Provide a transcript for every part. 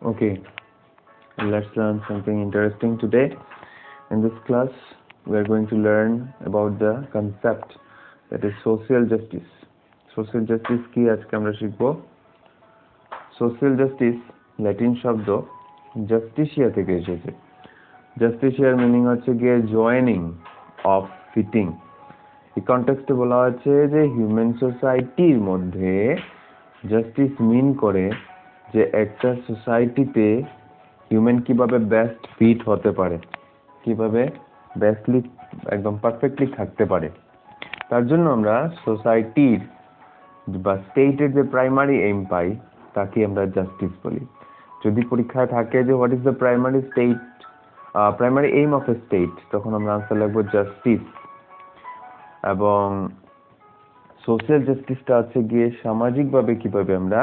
Okay, let's learn something interesting today. In this class, we are going to learn about the concept that is social justice. Social justice কি আজকে আমরা শিখব? Social justice Latin শব্দ Justicia থেকে এসেছে। জাস্টিসিয়ার meaning হচ্ছে গিয়ে joining of fitting. এই কনটেক্সটে বলা হচ্ছে যে হিউম্যান সোসাইটির মধ্যে জাস্টিস মিন করে যে একটা সোসাইটিতে হিউম্যান কিভাবে বেস্ট ফিট হতে পারে, কিভাবে বেস্টলি একদম পারফেক্টলি থাকতে পারে। তার জন্য আমরা সোসাইটির বা স্টেটের যে প্রাইমারি এইম পাই তাকে আমরা জাস্টিস বলি। যদি পরীক্ষায় থাকে যে what is the primary aim of a state, তখন আমরা আনসার লিখবো জাস্টিস। এবং সোশ্যাল জাস্টিসটা হচ্ছে গিয়ে সামাজিকভাবে কিভাবে আমরা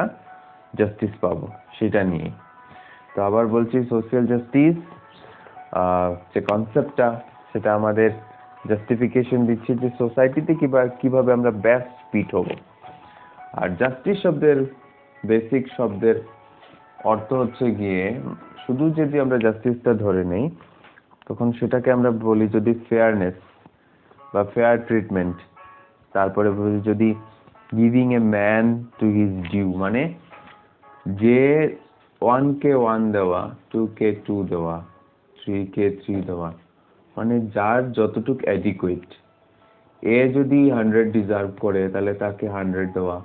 জাস্টিস পাবো সেটা নিয়ে। তো আবার বলছি, সোশ্যাল জাস্টিস যে কনসেপ্টটা সেটা আমাদের জাস্টিফিকেশন দিচ্ছে যে সোসাইটিতে কিভাবে আমরা বেস্ট ফিট হব। আর জাস্টিস শব্দের বেসিক শব্দের অর্থ হচ্ছে গিয়ে শুধু যদি আমরা জাস্টিসটা ধরে নেই তখন সেটাকে আমরা বলি যদি ফেয়ারনেস বা ফেয়ার ট্রিটমেন্ট, তারপরে বলি যদি giving a man to his due, মানে যে 1কে 1 দেওয়া, 2কে 2 দেওয়া, 3কে 3 দেওয়া, মানে যার যতটুক অ্যাডিকুয়েট। এ যদি 100 ডিজার্ভ করে তাহলে তাকে 100 দেওয়া,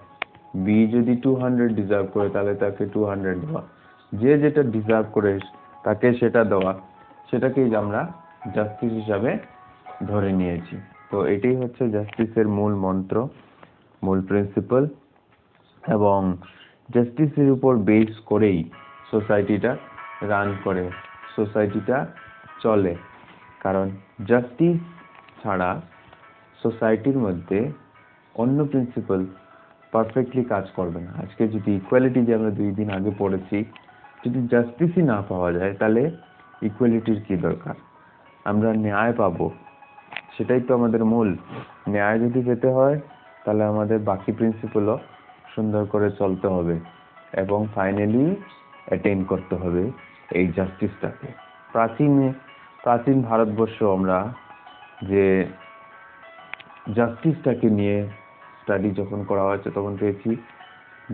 বি যদি 200 ডিজার্ভ করে তাহলে তাকে 200 দেওয়া, যে যেটা ডিজার্ভ করে তাকে সেটা দেওয়া, সেটাকেই আমরা জাস্টিস হিসাবে ধরে নিয়েছি। তো এটাই হচ্ছে জাস্টিসের মূল মন্ত্র, মূল প্রিন্সিপাল। এবং জাস্টিসের উপর বেস করেই সোসাইটিটা রান করে, সোসাইটিটা চলে। কারণ জাস্টিস ছাড়া সোসাইটির মধ্যে অন্য প্রিন্সিপাল পারফেক্টলি কাজ করবে না। আজকে যদি ইকুয়ালিটি যে আমরা 2 দিন আগে পড়েছি, যদি জাস্টিসই না পাওয়া যায় তাহলে ইকুয়ালিটির কি দরকার? আমরা ন্যায় পাবো, সেটাই তো আমাদের মূল। ন্যায় যদি পেতে হয় তাহলে আমাদের বাকি প্রিন্সিপালও সুন্দর করে চলতে হবে এবং ফাইনালি অ্যাটেইন করতে হবে এই জাস্টিসটাকে। প্রাচীন ভারতবর্ষ আমরা যে জাস্টিসটাকে নিয়ে স্টাডি যখন করা হয়েছে তখন পেয়েছি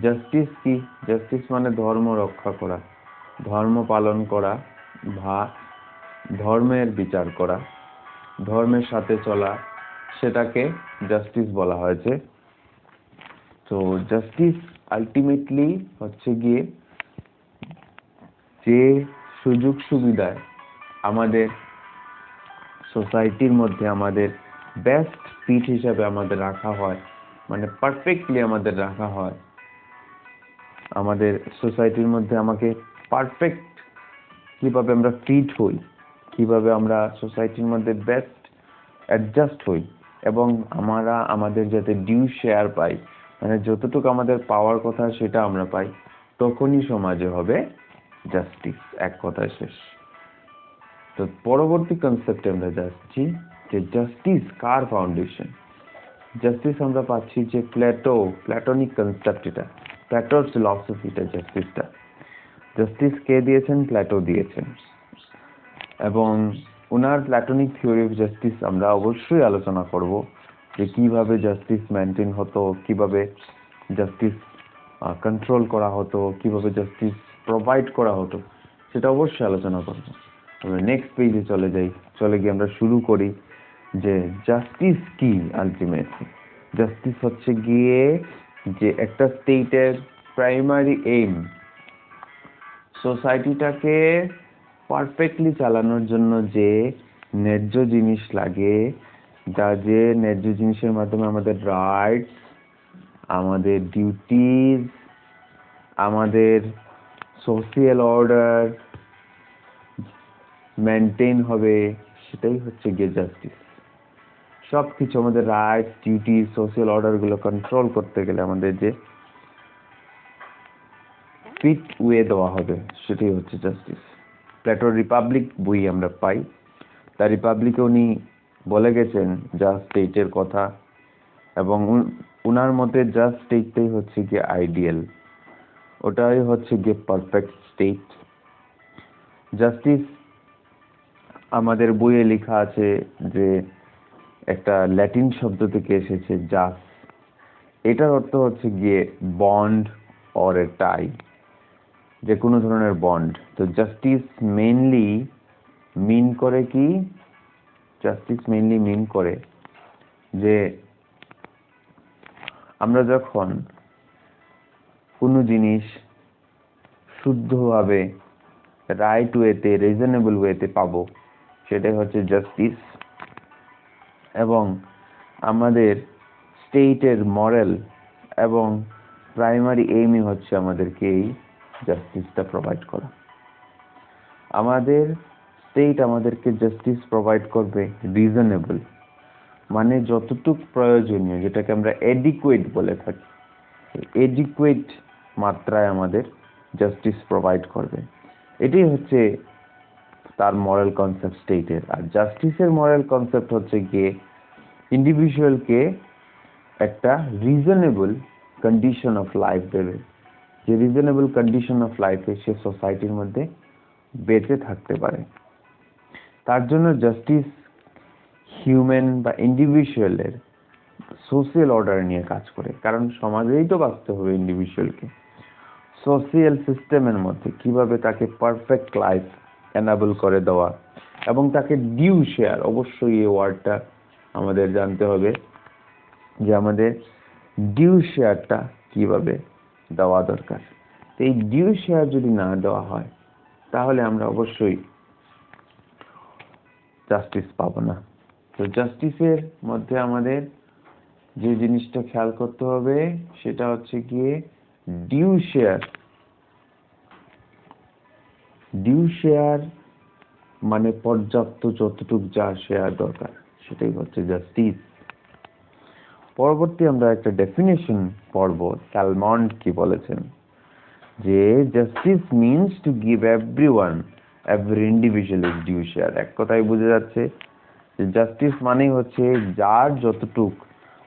জাস্টিস কি? জাস্টিস মানে ধর্ম রক্ষা করা, ধর্ম পালন করা বা ধর্মের বিচার করা, ধর্মের সাথে চলা, সেটাকে জাস্টিস বলা হয়েছে। তো জাস্টিস আলটিমেটলি হচ্ছে গিয়ে যে সুযোগ সুবিধায় আমাদের সোসাইটির মধ্যে আমাদের বেস্ট ফিট হিসাবে আমাদের রাখা হয়, মানে পারফেক্টলি আমাদের রাখা হয়, আমাদের সোসাইটির মধ্যে আমাকে পারফেক্ট কিভাবে আমরা ফিট হই, কিভাবে আমরা সোসাইটির মধ্যে বেস্ট অ্যাডজাস্ট হই এবং আমরা আমাদের যাতে ডিউ শেয়ার পাই, মানে যতটুকু আমাদের পাওয়ার কথা সেটা আমরা পাই, তখনই সমাজে হবে জাস্টিস। এক কথায় শেষ। তো পরবর্তী কনসেপ্টে আমরা যাচ্ছি যে জাস্টিস কার ফাউন্ডেশন। জাস্টিস আমরা পাচ্ছি যে প্ল্যাটোনিক কনসেপ্ট, এটা প্ল্যাটোর ফিলসফিটা জাস্টিসটা। জাস্টিস কে দিয়েছেন? প্ল্যাটো দিয়েছেন। এবং ওনার প্ল্যাটোনিক থিওরি অফ জাস্টিস আমরা অবশ্যই আলোচনা করব যে কিভাবে জাস্টিস মেনটেন হতো, কিভাবে জাস্টিস কন্ট্রোল করা হতো, কিভাবে জাস্টিস প্রোভাইড করা হতো, সেটা অবশ্যই আলোচনা করব। আমরা নেক্সট পেজে চলে গিয়ে আমরা শুরু করি যে জাস্টিস কি। আলটিমেটলি জাস্টিস হচ্ছে গিয়ে যে একটা স্টেটের প্রাইমারি এইম সোসাইটিটাকে পারফেক্টলি চালানোর জন্য যে ন্যায্য জিনিস লাগে, যে ন্যায্য জিনিসের মাধ্যমে আমাদের রাইটস, আমাদের ডিউটিজ, আমাদের সোশিয়াল অর্ডার মেনটেন হবে, সেটাই হচ্ছে গিয়ে জাস্টিস। সবকিছু আমাদের রাইটস, ডিউটি, সোশিয়াল অর্ডার গুলো কন্ট্রোল করতে গেলে আমাদের যে ফিট ওয়ে দেওয়া হবে সেটাই হচ্ছে জাস্টিস। প্লেটোর রিপাবলিক বই আমরা পাই, তার রিপাবলিকে উনি বলে গেছেন জাস্ট স্টেটের কথা, এবং উনার মতে জাস্ট স্টেটটাই হচ্ছে গিয়ে আইডিয়াল, ওটাই হচ্ছে গিয়ে পারফেক্ট স্টেট। জাস্টিস আমাদের বইয়ে লেখা আছে যে একটা ল্যাটিন শব্দ থেকে এসেছে জাস। এটার অর্থ হচ্ছে গিয়ে বন্ড অর এ টাই, যে কোনো ধরনের বন্ড। তো জাস্টিস মেইনলি মিন করে কি? জাস্টিস মেইনলি মিন করে যে আমরা যখন কোনো জিনিস শুদ্ধভাবে রাইট ওয়েতে, রিজনেবল ওয়েতে পাবো, সেটাই হচ্ছে জাস্টিস। এবং আমাদের স্টেটের মরাল এবং প্রাইমারি এইমই হচ্ছে আমাদেরকে এই জাস্টিসটা প্রোভাইড করা। আমাদের স্টেট আমাদেরকে জাস্টিস প্রোভাইড করবে রিজনেবল, মানে যতটুক প্রয়োজনীয়, যেটাকে আমরা এডিকুয়েট বলে থাকি, এডিকুয়েট মাত্রায় আমাদের জাস্টিস প্রোভাইড করবে। এটাই হচ্ছে তার মরাল কনসেপ্ট স্টেটের। আর জাস্টিসের মরাল কনসেপ্ট হচ্ছে গিয়ে ইন্ডিভিজুয়ালকে একটা রিজনেবল কন্ডিশন অফ লাইফ দেবে, যে রিজনেবল কন্ডিশন অফ লাইফে সে সোসাইটির মধ্যে বেঁচে থাকতে পারে। তার জন্য জাস্টিস হিউম্যান বা ইন্ডিভিজুয়ালের সোশিয়াল অর্ডার নিয়ে কাজ করে, কারণ সমাজেই তো বাঁচতে হবে ইন্ডিভিজুয়ালকে। সোশিয়াল সিস্টেমের মধ্যে কিভাবে তাকে পারফেক্ট লাইফ এনাবল করে দেওয়া, এবং তাকে ডিউ শেয়ার, অবশ্যই এই ওয়ার্ডটা আমাদের জানতে হবে যে আমাদের ডিউ শেয়ারটা কিভাবে দেওয়া দরকার। এই ডিউ শেয়ার যদি না দেওয়া হয়, তাহলে আমরা অবশ্যই জাস্টিস পাবো না। তো জাস্টিসের মধ্যে আমাদের যে জিনিসটা খেয়াল করতে হবে সেটা হচ্ছে গিয়ে ডিউ শেয়ার। ডিউ শেয়ার মানে পর্যাপ্ত যতটুক যা শেয়ার দরকার, সেটাই হচ্ছে জাস্টিস। পরবর্তী আমরা একটা ডেফিনেশন পড়ব। স্যালমন্ড কি বলেছেন, যে justice means to give everyone, every individual is due share. এক কথায় বোঝা যাচ্ছে যে জাস্টিস মানেই হচ্ছে যার যতটুক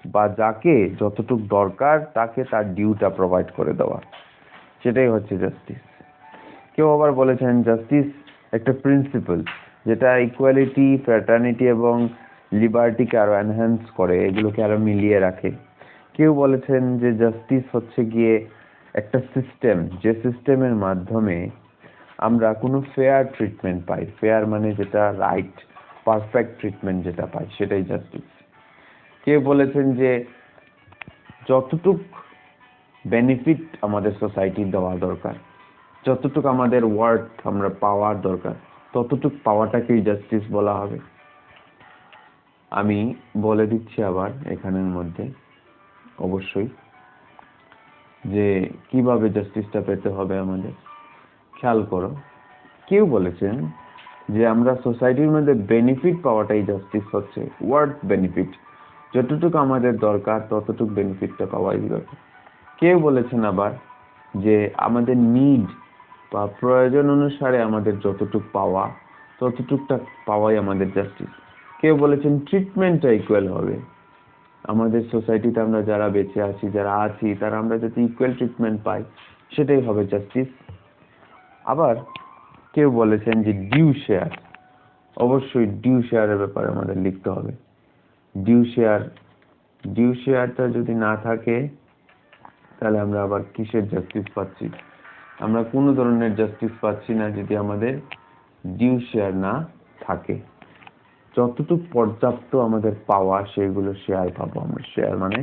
বা যাকে যতটুক দরকার তাকে তার ডিউটা প্রোভাইড করে দেওয়া, সেটাই হচ্ছে জাস্টিস। কেউ আবার বলেছেন জাস্টিস একটা প্রিন্সিপাল যেটা ইকুয়ালিটি, ফ্র্যাটার্নিটি এবং লিবার্টিকে আরো এনহ্যান্স করে, এগুলোকে আরো মিলিয়ে রাখে। কেউ বলেছেন যে জাস্টিস হচ্ছে গিয়ে একটা সিস্টেম, যে সিস্টেমের মাধ্যমে আমরা কোনো ফেয়ার ট্রিটমেন্ট পাই। ফেয়ার মানে যেটা রাইট, পারফেক্ট ট্রিটমেন্ট যেটা পাই, সেটাই জাস্টিস। কেউ বলেছেন যে যতটুক বেনিফিট আমাদের সোসাইটির দেওয়া দরকার, যতটুক আমাদের ওয়ার্থ আমরা পাওয়ার দরকার, ততটুক পাওয়াটাকেই জাস্টিস বলা হবে। আমি বলে দিচ্ছি আবার এখানের মধ্যে অবশ্যই যে কিভাবে জাস্টিসটা পেতে হবে আমাদের। খেয়াল করো, কেউ বলেছেন যে আমরা সোসাইটির মধ্যে বেনিফিট পাওয়াটাই জাস্টিস হচ্ছে, ওয়ার্থ বেনিফিট, যতটুকু আমাদের দরকার ততটুক বেনিফিটটা পাওয়াই দরকার। কেউ বলেছেন আবার যে আমাদের নিড বা প্রয়োজন অনুসারে আমাদের যতটুক পাওয়া ততটুকটা পাওয়াই আমাদের জাস্টিস। কেউ বলেছেন ট্রিটমেন্টটা ইকুয়াল হবে, আমাদের সোসাইটিতে আমরা যারা বেঁচে আছি, যারা আছি, তারা আমরা যাতে ইকুয়াল ট্রিটমেন্ট পাই, সেটাই হবে জাস্টিস। আবার কেউ বলেছেন যে ডিউ শেয়ার, অবশ্যই ডিউ শেয়ারের ব্যাপারে আমাদের লিখতে হবে। ডিউ শেয়ারটা যদি না থাকে, তাহলে আমরা আবার কিসের জাস্টিস পাচ্ছি? আমরা কোনো ধরনের জাস্টিস পাচ্ছি না যদি আমাদের ডিউ শেয়ার না থাকে। যতটুকু পর্যাপ্ত আমাদের পাওয়া, সেগুলো শেয়ার পাবো আমরা। শেয়ার মানে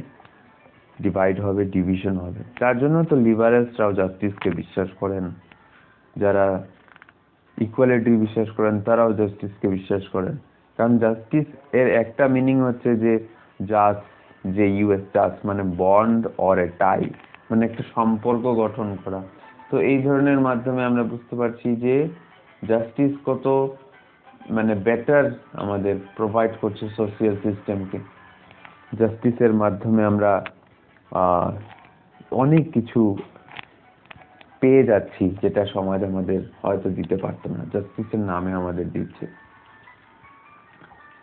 ডিভাইড হবে, ডিভিশন হবে। তার জন্য তো লিবারেলসরাও জাস্টিসকে বিশ্বাস করেন, যারা ইকুয়ালিটি বিশ্বাস করেন তারাও জাস্টিসকে বিশ্বাস করেন। কারণ জাস্টিস এর একটা মিনিং হচ্ছে যে জাস্ট, যে ইউএস জাস্ট মানে বন্ড অর এ টাই, মানে একটা সম্পর্ক গঠন করা। তো এই ধরনের মাধ্যমে আমরা বুঝতে পারছি যে জাস্টিস কত মানে বেটার আমাদের প্রোভাইড করছে সোশিয়াল সিস্টেমকে। জাস্টিসের মাধ্যমে আমরা অনেক কিছু পেয়ে যাচ্ছি যেটা সমাজ আমাদের হয়তো দিতে পারতো না, জাস্টিসের নামে আমাদের দিচ্ছে।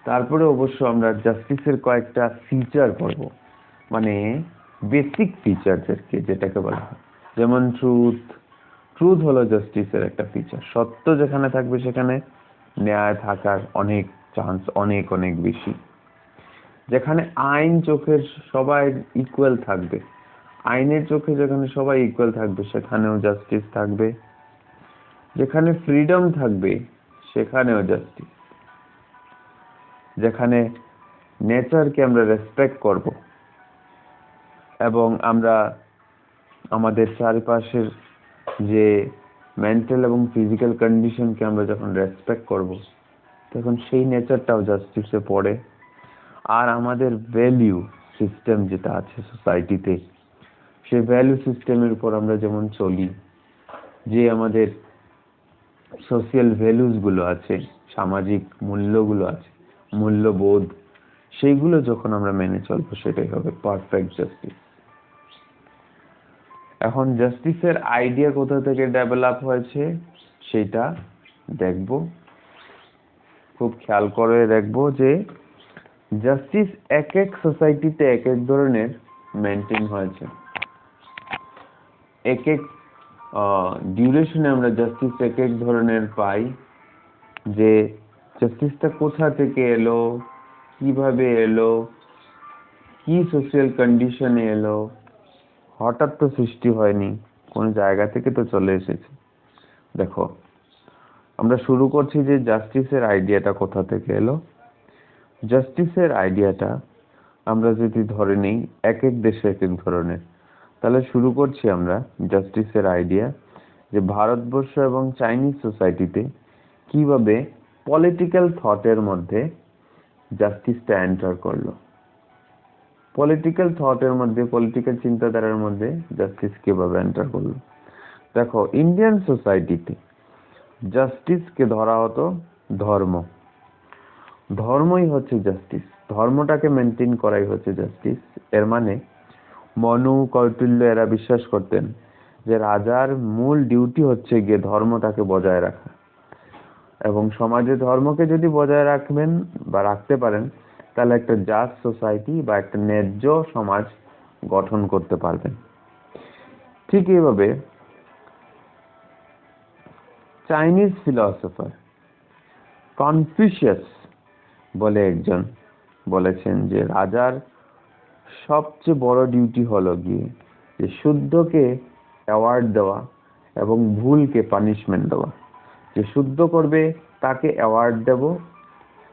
তারপরে অবশ্য আমরা জাস্টিসের কয়েকটা ফিচার পড়ব, মানে বেসিক ফিচার যেটাকে বলা হয়, যেমন ট্রুথ, ট্রুথ হলো জাস্টিসের একটা ফিচার। সত্য যেখানে থাকবে সেখানে ন্যায় থাকার অনেক চান্স অনেক অনেক বেশি। যেখানে আইন চোখের সবাই ইকুয়াল থাকবে, আইনের চোখে যেখানে সবাই ইকুয়াল থাকবে সেখানেও জাস্টিস থাকবে। যেখানে ফ্রিডম থাকবে সেখানেও জাস্টিস। যেখানে নেচারকে আমরা রেসপেক্ট করব এবং আমরা আমাদের চারপাশের যে মেন্টাল এবং ফিজিক্যাল কন্ডিশনকে আমরা যখন রেসপেক্ট করব তখন সেই নেচারটাও জাস্টিসে পড়ে। আর আমাদের ভ্যালু সিস্টেম যেটা আছে সোসাইটিতে, সেই ভ্যালু সিস্টেমের উপর আমরা যেমন চলি, যে আমাদের সোশিয়াল ভ্যালুস গুলো আছে, সামাজিক মূল্যগুলো আছে, মূল্যবোধ, সেইগুলো যখন আমরা মেনে চলবো সেটাই হবে পারফেক্ট জাস্টিস। এখন জাস্টিসের আইডিয়া কোথা থেকে ডেভেলপ হয়েছে সেটা দেখব। খুব খেয়াল করে দেখব যে জাস্টিস এক এক সোসাইটিতে এক এক ধরনের মেনটেন হয়েছে। এক এক ডিউরেশনে আমরা জাস্টিস এক এক ধরনের পাই। যে জাস্টিসটা কোথা থেকে এলো, কিভাবে এলো, কি সোশিয়াল কন্ডিশনে এলো, হঠাৎ তো সৃষ্টি হয়নি, কোন জায়গা থেকে তো চলে এসেছে। দেখো, আমরা শুরু করছি যে জাস্টিসের আইডিয়াটা কোথা থেকে এলো। জাস্টিসের আইডিয়াটা আমরা যদি ধরে নিই এক এক দেশে এক এক ধরনের, তাহলে শুরু করছি আমরা জাস্টিসের আইডিয়া যে ভারতবর্ষ এবং চাইনিজ সোসাইটিতে কিভাবে পলিটিক্যাল থটের মধ্যে জাস্টিসটা এন্টার করলো। পলিটিক্যাল থটের মধ্যে, পলিটিক্যাল চিন্তাধারার মধ্যে জাস্টিস কিভাবে এন্টার করলো। দেখো, ইন্ডিয়ান সোসাইটিতে জাস্টিসকে ধরা হতো ধর্ম, ধর্মই হচ্ছে জাস্টিস, ধর্মটাকে মেনটেন করাই হচ্ছে জাস্টিস। এর মানে মনু, কৌটিল্য এরা বিশ্বাস করতেন যে রাজার মূল ডিউটি হচ্ছে গিয়ে ধর্মটাকে বজায় রাখা, এবং সমাজে ধর্মকে যদি বজায় রাখবেন বা রাখতে পারেন তাহলে একটা জাস্ট সোসাইটি বা একটা ন্যায্য সমাজ গঠন করতে পারবেন। ঠিক এইভাবে চাইনিজ ফিলসফার কনফুসিয়াস বলে একজন বলেছেন যে রাজার সবচেয়ে বড় ডিউটি হলো গিয়ে যে শুদ্ধকে অ্যাওয়ার্ড দেওয়া এবং ভুলকে পানিশমেন্ট দেওয়া। যে শুদ্ধ করবে তাকে অ্যাওয়ার্ড দেব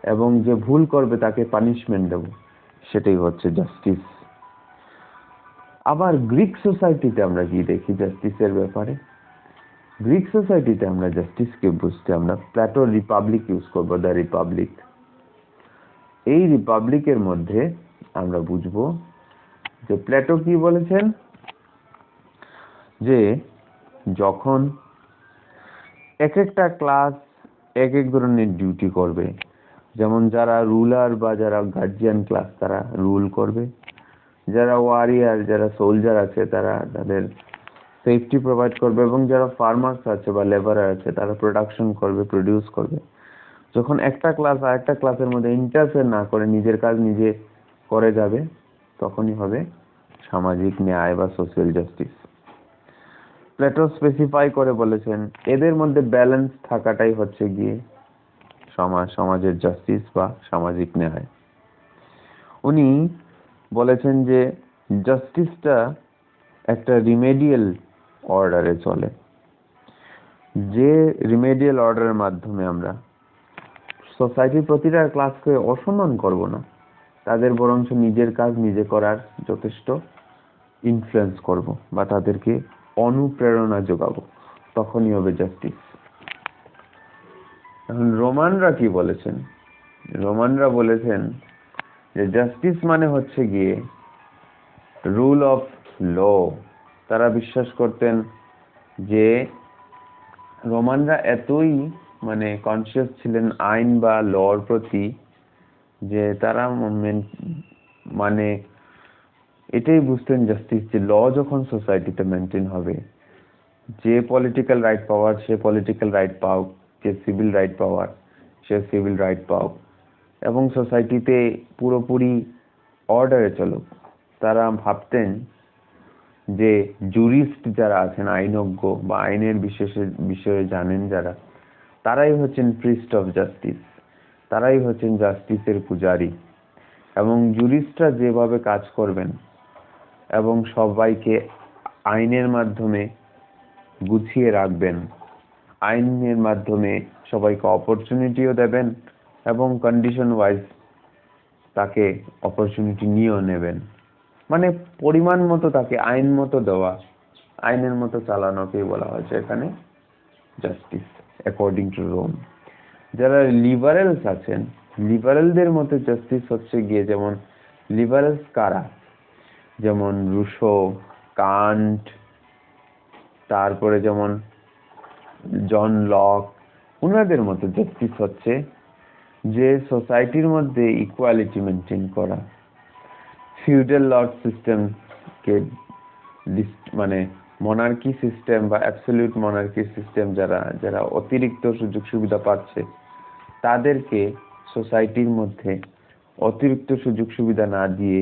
এবং যে ভুল করবে তাকে পানিশমেন্ট দেব, সেটাই হচ্ছে জাস্টিস। আবার গ্রিক সোসাইটিতে আমরা কি দেখি জাস্টিসের ব্যাপারে। গ্রিক সোসাইটিতে আমরা জাস্টিসকে বুঝতে আমরা প্লেটোর রিপাবলিক ইউজ করবো, দ্য রিপাবলিক। এই রিপাবলিকের মধ্যে আমরা বুঝবো যে প্লেটো কি বলেছেন, যে যখন এক একটা ক্লাস এক এক ধরনের ডিউটি করবে, যেমন যারা রুলার বা যারা গার্জিয়ান ক্লাস তারা রুল করবে, যারা ওয়ারিয়ার যারা সোলজার আছে তারা তাদের সেফটি প্রোভাইড করবে, এবং যারা ফার্মার্স আছে বা লেবারার আছে তারা প্রোডাকশন করবে, প্রডিউস করবে। যখন একটা ক্লাস আর একটা ক্লাসের মধ্যে ইন্টারফেয়ার না করে নিজের কাজ নিজে করে যাবে, তখনই হবে সামাজিক ন্যায় বা সোশ্যাল জাস্টিস। প্লেটো স্পেসিফাই করে বলেছেন এদের মধ্যে ব্যালেন্স থাকাটাই হচ্ছে গিয়ে সমাজের জাস্টিস বা সামাজিক ন্যায়। উনি বলেছেন যে জাস্টিসটা একটা রিমেডিয়াল অর্ডারে চলে, যে রিমেডিয়াল অর্ডারের মাধ্যমে আমরা সোসাইটির প্রতিটা ক্লাসকে অসম্মান করব না, তাদের বরঞ্চ নিজের কাজ নিজে করার যথেষ্ট ইনফ্লুয়েন্স করব বা তাদেরকে অনুপ্রেরণা যোগাবো, তখনই হবে জাস্টিস। এখন রোমানরা কি বলেছেন? রোমানরা বলেছেন যে জাস্টিস মানে হচ্ছে গিয়ে রুল অফ ল। তারা বিশ্বাস করতেন যে রোমানরা এতই কনসিয়াস ছিলেন আইন বা লর প্রতি যে তারা এটাই বুঝতেন জাস্টিস, যে ল যখন সোসাইটিতে মেনটেন হবে, যে পলিটিক্যাল রাইট পাওয়ার সে পলিটিক্যাল রাইট পাও, যে সিভিল রাইট পাওয়ার সে সিভিল রাইট পাও, এবং সোসাইটিতে পুরোপুরি অর্ডারে চলুক। তারা ভাবতেন যে জুরিস্ট যারা আছেন, আইনজ্ঞ বা আইনের বিষয়ে জানেন যারা, তারাই হচ্ছেন প্রিস্ট অফ জাস্টিস, তারাই হচ্ছেন জাস্টিসের পূজারী। এবং জুরিস্টরা যেভাবে কাজ করবেন এবং সবাইকে আইনের মাধ্যমে গুছিয়ে রাখবেন, আইনের মাধ্যমে সবাইকে অপরচুনিটিও দেবেন এবং কন্ডিশন ওয়াইজ তাকে অপরচুনিটি নিয়েও নেবেন, মানে পরিমাণ মতো তাকে আইন মতো দেওয়া, আইনের মতো চালানোকেই বলা হয়েছে এখানে জাস্টিস অ্যাকর্ডিং টু রোম। যারা লিবারেলস আছেন, লিবারেলদের মতে জাস্টিস হচ্ছে গিয়ে, যেমন লিবারেলস কারা, যেমন রুশো, কান্ট, তারপরে যেমন জন লক, উনাদের মতে জাস্টিস হচ্ছে যে সোসাইটির মধ্যে ইকুয়ালিটি মেনটেন করা, ফিউডাল লর্ড সিস্টেমকে মানে মনার্কি সিস্টেম বা অ্যাবসলিউট মনার্কি সিস্টেম যারা যারা অতিরিক্ত সুযোগ সুবিধা পাচ্ছে তাদেরকে সোসাইটির মধ্যে অতিরিক্ত সুযোগ সুবিধা না দিয়ে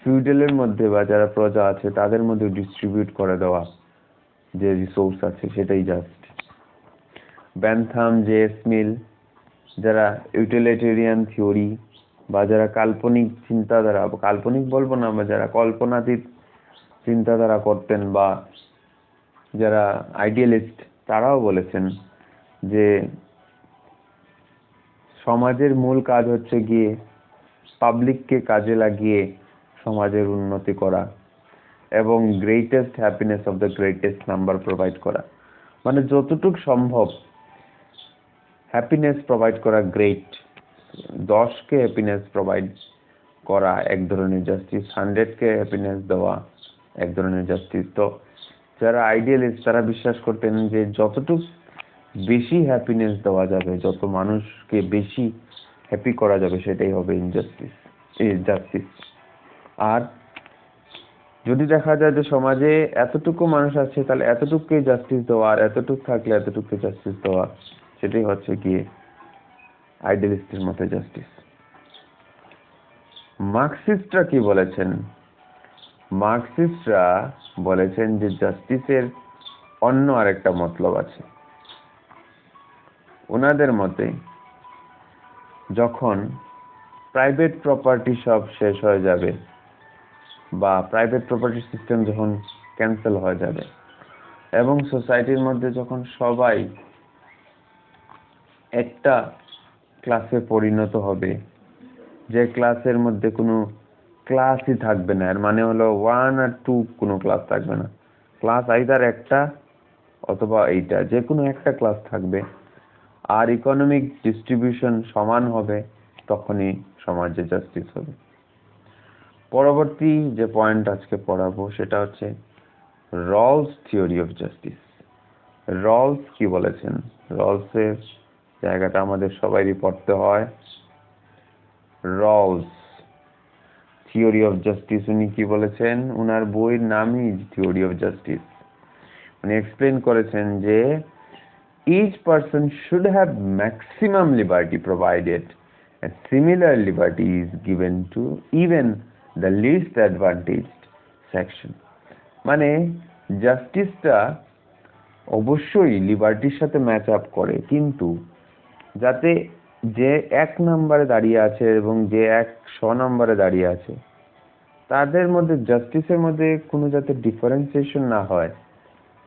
ফিউডালের মধ্যে বা যারা প্রজা আছে তাদের মধ্যে ডিস্ট্রিবিউট করে দেওয়া যে রিসোর্স আছে সেটাই জাস্ট। বেনথাম, জে.এস. মিল যারা ইউটিলিটেরিয়ান থিওরি বা যারা কাল্পনিক চিন্তাধারা, কাল্পনিক বলবো না, বা যারা কল্পনাতীত চিন্তাধারা করতেন বা যারা আইডিয়ালিস্ট, তারাও বলেছেন যে সমাজের মূল কাজ হচ্ছে গিয়ে পাবলিককে কাজে লাগিয়ে সমাজের উন্নতি করা এবং greatest happiness of the greatest number provide করা, মানে যতটুকু সম্ভব হ্যাপিনেস প্রোভাইড করা গ্রেট। 10কে হ্যাপিনেস প্রোভাইড করা এক ধরনের জাস্টিস, 100কে হ্যাপিনেস দেওয়া এক ধরনের জাস্টিস। তো যারা আইডিয়ালিস্ট তারা বিশ্বাস করতেন যে যতটুকু বেশি হ্যাপিনেস দেওয়া যাবে, যত মানুষকে বেশি হ্যাপি করা যাবে সেটাই হবে জাস্টিস। আর যদি দেখা যায় যে সমাজে এতটুকু মানুষ আছে তাহলে এতটুকুই জাস্টিস দেওয়া, আর এতটুকু থাকলে এতটুকু জাস্টিস দেওয়া, সেটাই হচ্ছে গিয়ে আইডিয়ালিস্টের মতে জাস্টিস। মার্কসিস্টরা কি বলেছেন? মার্কসিস্টরা বলেছেন যে জাস্টিসের অন্য আরেকটা মতলব আছে। ওনাদের মতে যখন প্রাইভেট প্রপার্টি সব শেষ হয়ে যাবে বা প্রাইভেট প্রপার্টি সিস্টেম যখন ক্যান্সেল হয়ে যাবে এবং সোসাইটির মধ্যে যখন সবাই একটা ক্লাসে পরিণত হবে, যে ক্লাসের মধ্যে কোনো ক্লাসই থাকবে না, এর মানে হলো 1 আর 2 কোনো ক্লাস থাকবে না, ক্লাস আইদার একটা অথবা এইটা, যে কোনো একটা ক্লাস থাকবে, আর ইকোনমিক ডিস্ট্রিবিউশন সমান হবে, তখনই সমাজে জাস্টিস হবে। পরবর্তী যে পয়েন্ট আজকে পড়াবো সেটা হচ্ছে Rawls theory of justice. Rawls কি বলেছেন? রলসের জায়গাটা আমাদের সবারই পড়তে হয়। রলস থিওরি অফ জাস্টিস, উনি কি বলেছেন? উনার বইয়ের নামই থিওরি অফ জাস্টিস। উনি এক্সপ্লেন করেছেন যে each person should have maximum liberty provided and similar liberty is given to even the least advantaged section। মানে জাস্টিসটা অবশ্যই লিবার্টির সাথে ম্যাচ আপ করে, কিন্তু যাতে যে 1 নম্বরে দাঁড়িয়ে আছে এবং যে 100 নম্বরে দাঁড়িয়ে আছে তাদের মধ্যে জাস্টিসের মধ্যে কোনো যাতে ডিফারেন্সিয়েশন না হয়,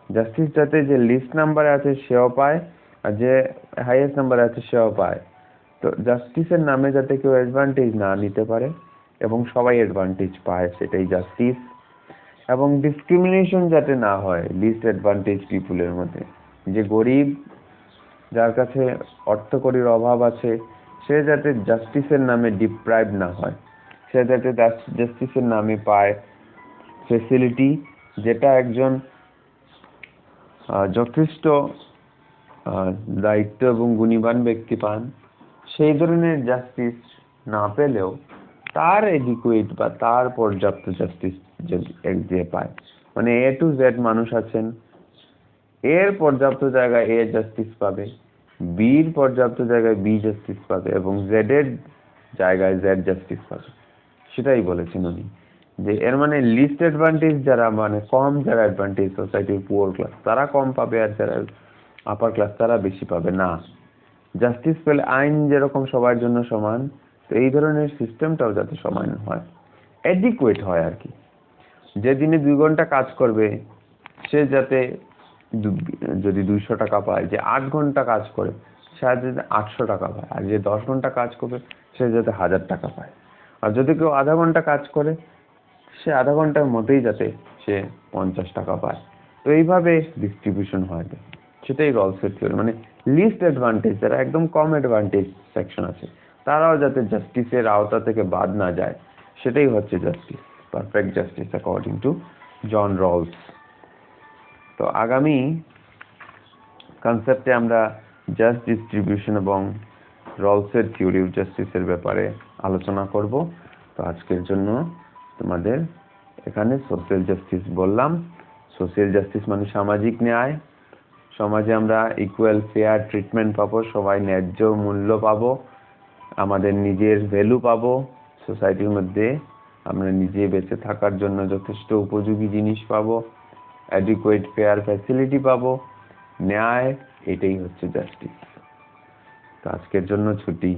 জাস্টিস যাতে যে লিস্ট নাম্বারে আছে সেও পায় আর যে হাইয়েস্ট নাম্বারে আছে সেও পায়। তো জাস্টিসের নামে যাতে কেউ অ্যাডভান্টেজ না নিতে পারে এবং সবাই অ্যাডভান্টেজ পায়, সেটাই জাস্টিস। এবং ডিসক্রিমিনেশন যাতে না হয় লিস্ট অ্যাডভান্টেজ পিপুলের মধ্যে, যে গরিব, যার কাছে অর্থকড়ির অভাব আছে, সে যাতে জাস্টিসের নামে ডিপ্রাইভ না হয়, সে যাতে জাস্টিসের নামে পায় ফেসিলিটি যেটা একজন যথেষ্ট দায়িত্ব এবং গুণীবান ব্যক্তি পান। সেই ধরনের জাস্টিস না পেলেও তার এডিকুয়েট বা তার পর্যাপ্ত জাস্টিস যে পায়, মানে A to Z মানুষ আছেন, এর পর্যাপ্ত জায়গায় A জাস্টিস পাবে, বির পর্যাপ্ত জায়গায় B জাস্টিস পাবে এবং Z এর জায়গায় Z জাস্টিস পাবে, সেটাই বলেছেন উনি। যে এর মানে লিস্ট অ্যাডভান্টেজ যারা, মানে কম যারা অ্যাডভান্টেজ, সোসাইটির পুয়ার ক্লাস তারা কম পাবে, আর যারা আপার ক্লাস তারা বেশি পাবে না। জাস্টিস পেলে আইন যেরকম সবার জন্য সমান, তো এই ধরনের সিস্টেমটাও যাতে সমান হয়, অ্যাডিকুয়েট হয় আর কি। যে দিনে 2 ঘন্টা কাজ করবে সে যাতে যদি 200 টাকা পায়, যে 8 ঘন্টা কাজ করে সে যাতে 800 টাকা পায়, আর যে 10 ঘন্টা কাজ করবে সে যাতে 1000 টাকা পায়। আর যদি কেউ আধা ঘন্টা কাজ করে সে আধা ঘন্টার মধ্যেই যাতে সে 50 টাকা পায়। তো এইভাবে ডিস্ট্রিবিউশন হয়, সেটাই রলসের থিওরি। মানে লিস্ট অ্যাডভান্টেজ যারা একদম কম অ্যাডভান্টেজ সেকশন আছে তারাও যাতে জাস্টিসের আওতা থেকে বাদ না যায়, সেটাই হচ্ছে justice, perfect justice according to John Rawls. তো আগামী কনসেপ্টে আমরা জাস্ট ডিস্ট্রিবিউশন এবং রলসের থিওরি অফ জাস্টিসের ব্যাপারে আলোচনা করব। তো আজকের জন্য তোমাদের এখানে সোশ্যাল জাস্টিস বললাম। সোশ্যাল জাস্টিস মানে সামাজিক ন্যায়। সমাজে আমরা ইকুয়াল ফেয়ার ট্রিটমেন্ট পাবো, সবাই ন্যায্য মূল্য পাবো, আমাদের নিজের ভ্যালু পাবো, সোসাইটির মধ্যে আমরা নিজে বেঁচে থাকার জন্য যথেষ্ট উপযোগী জিনিস পাবো, অ্যাডিকুয়েট ফেয়ার ফ্যাসিলিটি পাবো, ন্যায়, এটাই হচ্ছে জাস্টিস। তো আজকের জন্য ছুটি।